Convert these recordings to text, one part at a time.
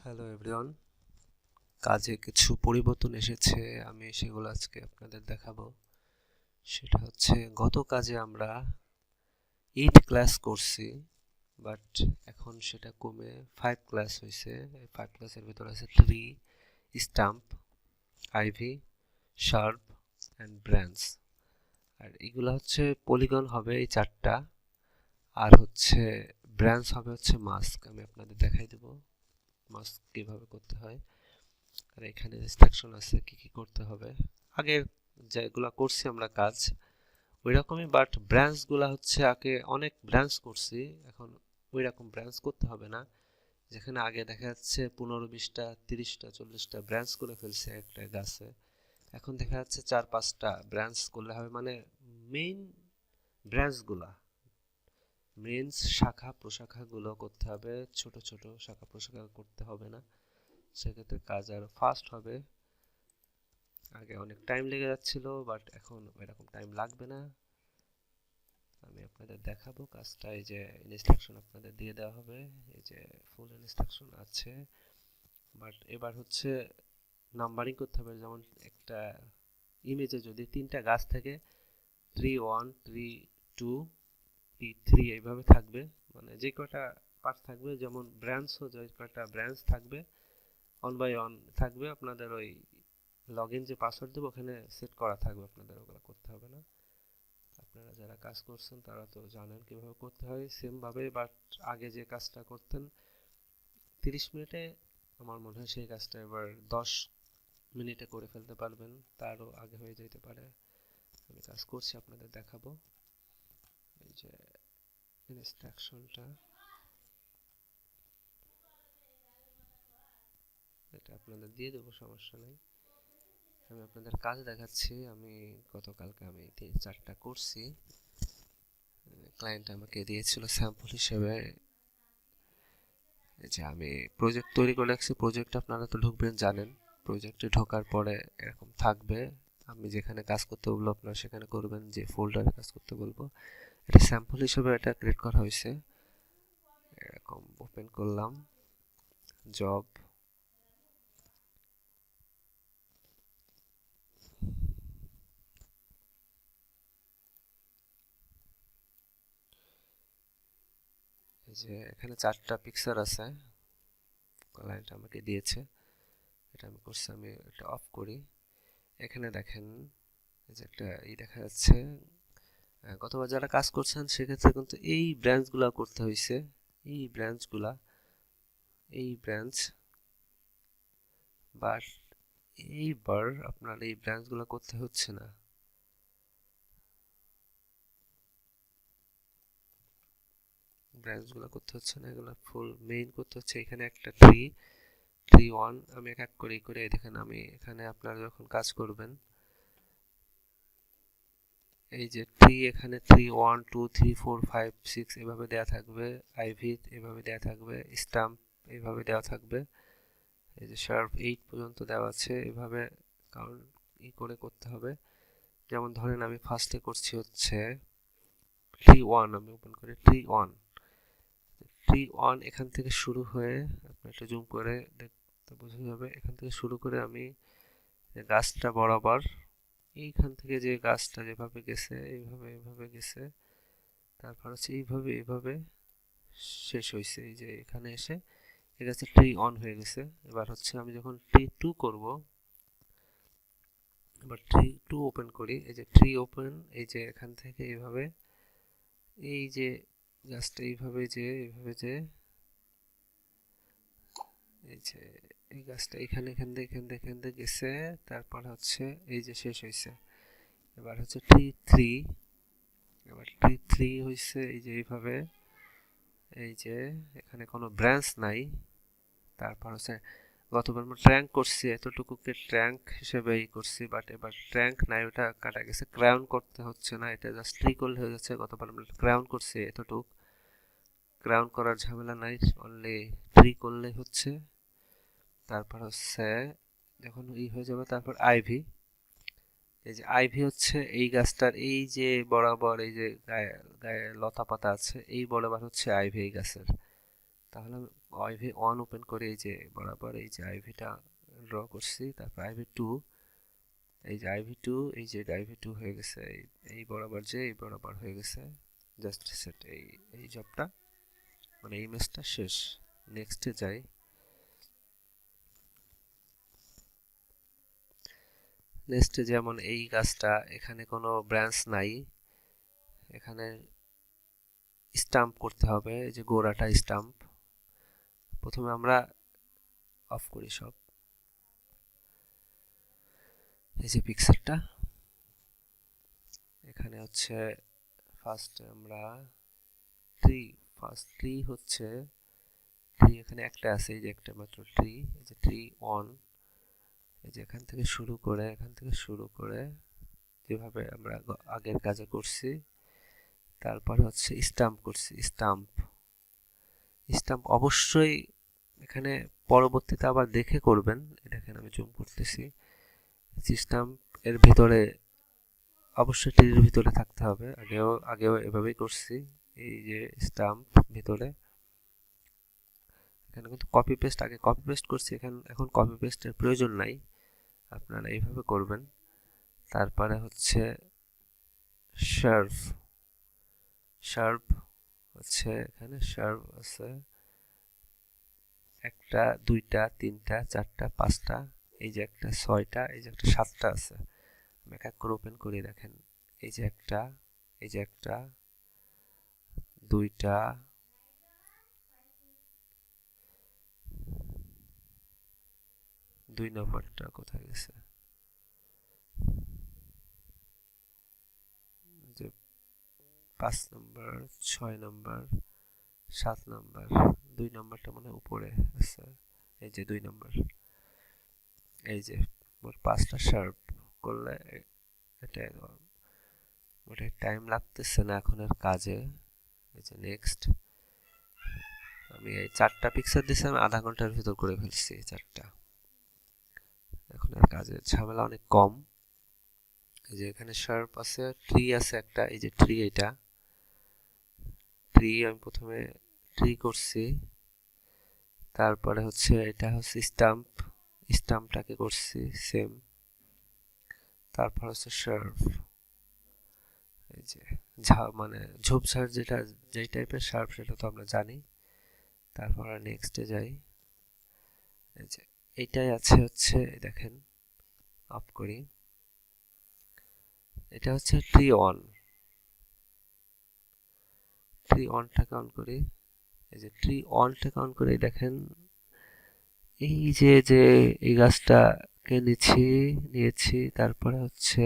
Hello everyone, কাজে কিছু পরিবর্তন এসেছে। আমি সেগুলো আজকে আপনাদের দেখাবো। সেটা হচ্ছে, গত কাজে আমরা 8 ক্লাস করছি, বাট এখন সেটা কমে 5 ক্লাস হয়েছে। এই 5 ক্লাসের ভিতরে আছে tree, stump, ivy, shrub and branch. আর এগুলো হচ্ছে পলিগন হবে এই চারটা, আর হচ্ছে ব্রাঞ্চ হবে হচ্ছে মাস্ক। আমি আপনাদের দেখাই দেবো মাস্ক কিভাবে করতে হয়। আর এখানে ইনস্ট্রাকশন আছে কি কি করতে হবে। আগের যেগুলা করছি আমরা কাজ ওই রকমই, বাট ব্রাঞ্চ গুলা হচ্ছে আগে অনেক ব্রাঞ্চ করছি, এখন ওই রকম ব্রাঞ্চ করতে হবে না। যেখানে আগে দেখা যাচ্ছে 15-20টা 30টা 40টা ব্রাঞ্চ করে ফেলছে একটা গাছে, এখন দেখা যাচ্ছে 4-5টা ব্রাঞ্চ করলে হবে। মানে মেইন ব্রাঞ্চ গুলা, মেইন শাখা প্রশাখা গুলো করতে হবে, ছোট ছোট শাখা প্রশাখা করতে হবে না। সেক্ষেত্রে কাজ আরো ফাস্ট হবে। আগে অনেক টাইম লেগে যাচ্ছিল, বাট এখন এরকম টাইম লাগবে না। আমি আপনাদের দেখাবো কাজটা। এই যে ইনস্ট্রাকশন আপনাদের দিয়ে দেওয়া হবে, এই যে ফুল ইনস্ট্রাকশন আছে। বাট এবার হচ্ছে নাম্বারিং করতে হবে। যেমন একটা ইমেজে যদি 3টা গাছ থাকে, ট্রি 1, ট্রি 2, ট্রি 3 এইভাবে থাকবে। মানে যে কটা পার্ট থাকবে, যেমন ব্রাঞ্চও যে কটা ব্রাঞ্চ থাকবে, 1 বাই 1 থাকবে। আপনাদের ওই লগইন যে পাসওয়ার্ড দেবো ওখানে সেট করা থাকবে, আপনাদের ওগুলো করতে হবে না। আপনারা যারা কাজ করছেন তারা তো জানেন কিভাবে করতে হয় সেম ভাবে। বাট আগে যে কাজটা করতেন 30 মিনিটে, আমার মনে হয় সেই কাজটা এবার 10 মিনিটে করে ফেলতে পারবেন, তারও আগে হয়ে যেতে পারে। আমি কাজ করছি, আপনাদের দেখাবো। এই যে ইনস্ট্রাকশনটা, এটা আপনাদের দিয়ে দেবো, সমস্যা নেই। আমি আপনাদের কাজ দেখাচ্ছি। আমি গতকালকে 3-4টা করছি, ক্লায়েন্ট আমাকে দিয়েছিল স্যাম্পল হিসেবে। যে আমি প্রজেক্ট তৈরি করে রাখছি। প্রজেক্ট আপনারা তো ঢুকবেন জানেন, প্রজেক্টে ঢোকার পরে এরকম থাকবে। আমি যেখানে কাজ করতে বলবো আপনারা সেখানে করবেন, যে ফোল্ডারে কাজ করতে বলবো। এটা স্যাম্পল হিসেবে এটা ক্রিয়েট করা হয়েছে। এরকম ওপেন করলাম, জব, এই যে এখানে 4টা পিকচার আছে ক্লায়েন্ট আমাকে দিয়েছে। এটা আমি করছি, আমি এটা অফ করি। এখানে দেখেন এই যে একটা দেখা যাচ্ছে। গতবার যারা কাজ করছেন সেক্ষেত্রে কিন্তু এই ব্রাঞ্চগুলা করতে হয়েছে, এই ব্রাঞ্চগুলা, এই ব্রাঞ্চ। বাট এইবার আপনার এই ব্রাঞ্চগুলো করতে হচ্ছে না। ব্রাঞ্চগুলো করতে হচ্ছে না, এগুলো ফুল মেইন করতে হচ্ছে। এখানে একটা ট্রি, ট্রি 1 আমি এক এক করে করে দেখেন। আমি এখানে আপনারা যখন কাজ করবেন, এই যে ট্রি, এখানে ট্রি 1 2 3 4 5 6 এভাবে দেওয়া থাকবে, আইভি এভাবে দেওয়া থাকবে, স্টাম্প এইভাবে দেওয়া থাকবে, এই যে শার্প 8 পর্যন্ত দেওয়া আছে। এভাবে কাউন্ট করে করতে হবে। যেমন ধরেন আমি ফার্স্টে করছি হচ্ছে ট্রি 1, আমি ওপেন করি ট্রি 1। ট্রি 1 এখান থেকে শুরু হয়ে, আপনি একটু জুম করে দেখতে বোঝা যাবে, এখান থেকে শুরু করে আমি গাছটা বরাবর, এইখান থেকে যে গাছটা যেভাবে গেছে এইভাবে এইভাবে গেছে, তারপর হচ্ছে এইভাবে এইভাবে শেষ হয়েছে। এই যে এখানে এসে এই গাছে ট্রি 1 হয়ে গেছে। এবার হচ্ছে আমি যখন ট্রি 2 করব, এবার ট্রি 2 ওপেন করি, এই যে ট্রি ওপেন, এই যে এখান থেকে এইভাবে, এই যে গাছটা এইভাবে যে এইভাবে যে, এই যে এই গাছটা এখানে এখান থেকে গেছে, তারপর হচ্ছে এই যে শেষ হয়েছে। এবার হচ্ছে ট্রি 3, এবার ট্রি 3 হয়েছে এই যে এইভাবে, এই যে এখানে কোনো ব্রাঞ্চ নাই। তারপর হচ্ছে গতবার আমরা ট্র্যাঙ্ক করছি, এতটুকুকে ট্র্যাঙ্ক হিসেবে করছি, বাট এবার ট্র্যাঙ্ক নাই, ওটা কাটা গেছে। ক্রাউন করতে হচ্ছে না, এটা জাস্ট ট্রি করলে হয়ে যাচ্ছে। গতবার আমরা ক্রাউন করছি, এতটুক ক্রাউন করার ঝামেলা নাই, অনলি ট্রি করলে হচ্ছে। তারপর হচ্ছে যখন হয়ে যাবে, তারপর আইভি। এই যে আইভি হচ্ছে এই গাছটার এই যে বরাবর, এই যে গায়ে গায়ে লতা পাতা আছে, এই বরাবর হচ্ছে আইভি এই গাছের। তাহলে আমি আইভি ওয়ান ওপেন করে এই যে বরাবর এই যে আইভিটা ড্র করছি, তারপর আইভি টু, এই যে আইভি টু, এই যে আইভি টু হয়ে গেছে, এই বরাবর যে এই বরাবর হয়ে গেছে। জাস্ট সেট এই জবটা মানে এই ইমেজটা শেষ। নেক্সটে যাই। নেক্সটে যেমন এই গাছটা, এখানে কোনো ব্রাঞ্চ নাই, এখানে স্টাম্প করতে হবে, এই যে গোড়াটা স্টাম্প। প্রথমে আমরা অফ করি সব, এই যে পিকচারটা। এখানে হচ্ছে ফার্স্ট আমরা ট্রি হচ্ছে ট্রি, এখানে একটা আছে, এই যে একটা মাত্র ট্রি, এই যে ট্রি অন, এই যে এখান থেকে শুরু করে যেভাবে আমরা আগের কাজে করছি। তারপর হচ্ছে স্টাম্প করছি, স্টাম্প অবশ্যই এখানে পরবর্তীতে আবার দেখে করবেন। দেখেন আমি জুম করতেছি, স্টাম্প এর ভিতরে অবশ্যই ট্রির ভিতরে থাকতে হবে। আগেও এভাবেই করছি, এই যে স্টাম্প ভিতরে। এখানে কিন্তু আগে কপি পেস্ট করছি, এখন কপি পেস্টের প্রয়োজন নাই, আপনারা এইভাবে করবেন। তারপরে হচ্ছে শার্প হচ্ছে, এখানে শার্প আছে একটা, দুইটা, তিনটা, চারটা, পাঁচটা, এই যে একটা, ছয়টা, এই যে একটা, সাতটা আছে। আমি এক এক করে ওপেন করে দেখেন, এই যে একটা, এই যে একটা, দুইটা, দুই নম্বরটা কোথায় গেছে, যে 5 নম্বর, 6 নম্বর, 7 নম্বর, 2 নম্বরটা মনে হয় উপরে আছে, এই যে 2 নম্বর। এই যে মোট 5টা শার্প করলে এটা মোটে টাইম লাগতেছে না এখন আর কাজে। এই যে নেক্সট, আমি এই 4টা পিকচার দিছি, আমি আধা ঘন্টার ভিতর করে ফেলছি 4টা। এখন আর কাজের ঝামেলা অনেক কম। এই যে এখানে শার্প আছে, ট্রি আছে একটা, এই যে ট্রি, এটা ট্রি আমি প্রথমে ট্রি করছি। তারপরে হচ্ছে এটা হচ্ছে স্টাম্পটাকে করছি সেম। তারপর হচ্ছে শার্প, এই যে মানে ঝোপঝাড় যেটা, যেই টাইপের শার্প সেটা তো আমরা জানি। তারপর নেক্সটে যাই, এই যে এইটাই আছে হচ্ছে, দেখেন অফ করি, এটা হচ্ছে ট্রি অনটাকে অন করি। এই যে ট্রি অনটাকে অন করে দেখেন, এই যে এই গাছটাকে নিয়েছি, তারপরে হচ্ছে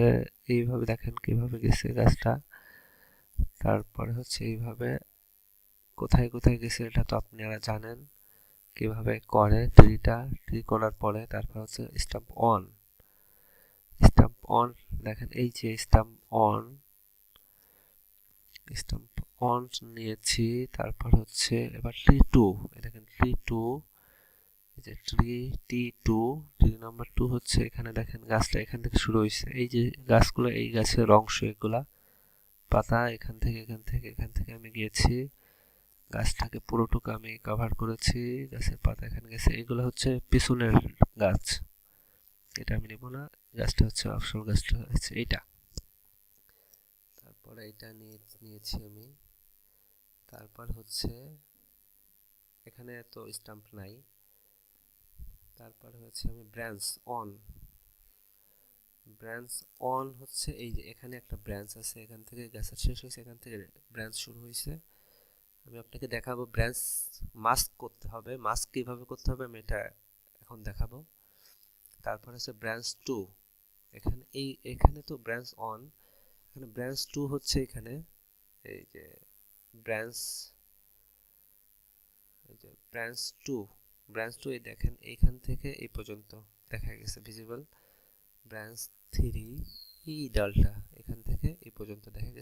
এইভাবে দেখেন কিভাবে গেছে গাছটা। তারপরে হচ্ছে এইভাবে কোথায় কোথায় গেছে এটা তো আপনারা জানেন কিভাবে করে। ট্রি করার পরে তারপর হচ্ছে স্টাম্প অন, দেখেন এই যে স্টাম্প অন নিয়েছি। তারপর হচ্ছে এবার ট্রি 2, দেখেন ট্রি 2, যে ট্রি নাম্বার 2 হচ্ছে এখানে দেখেন গাছটা এখান থেকে শুরু হয়েছে, এই যে গাছগুলো, এই গাছের অংশ এগুলা, পাতা এখান থেকে আমি গিয়েছি, গাছটাকে পুরোটুকু আমি কভার করেছি, গাছের পাতা এখানে গেছে, এগুলো হচ্ছে পিছনের গাছ, এটা আমি নেব না। গাছটা হচ্ছে আসল গাছটা হচ্ছে এইটা। তারপরে এটা নিয়েছি আমি। তারপর হচ্ছে এখানে তো স্টাম্প নাই। তারপর হচ্ছে আমি ব্রাঞ্চ অন হচ্ছে, এই যে এখানে একটা ব্রাঞ্চ আছে, এখান থেকে গাছের শেষ হয়েছে, এখান থেকে ব্রাঞ্চ শুরু হয়েছে। আমি আপনাকে দেখাবো ব্রাঞ্চ মাস্ক কিভাবে করতে হবে আমি এটা এখন দেখাবো। তারপর হচ্ছে ব্রাঞ্চ 2, এখানে তো ব্রাঞ্চ অন, এখানে ব্রাঞ্চ 2 হচ্ছে এখানে, এই যে ব্রাঞ্চ ব্রাঞ্চ 2 এই দেখেন এইখান থেকে এই পর্যন্ত দেখা গেছে ভিজিবল। ব্রাঞ্চ 3, এই ডালটা এখান থেকে এই পর্যন্ত দেখা গেছে।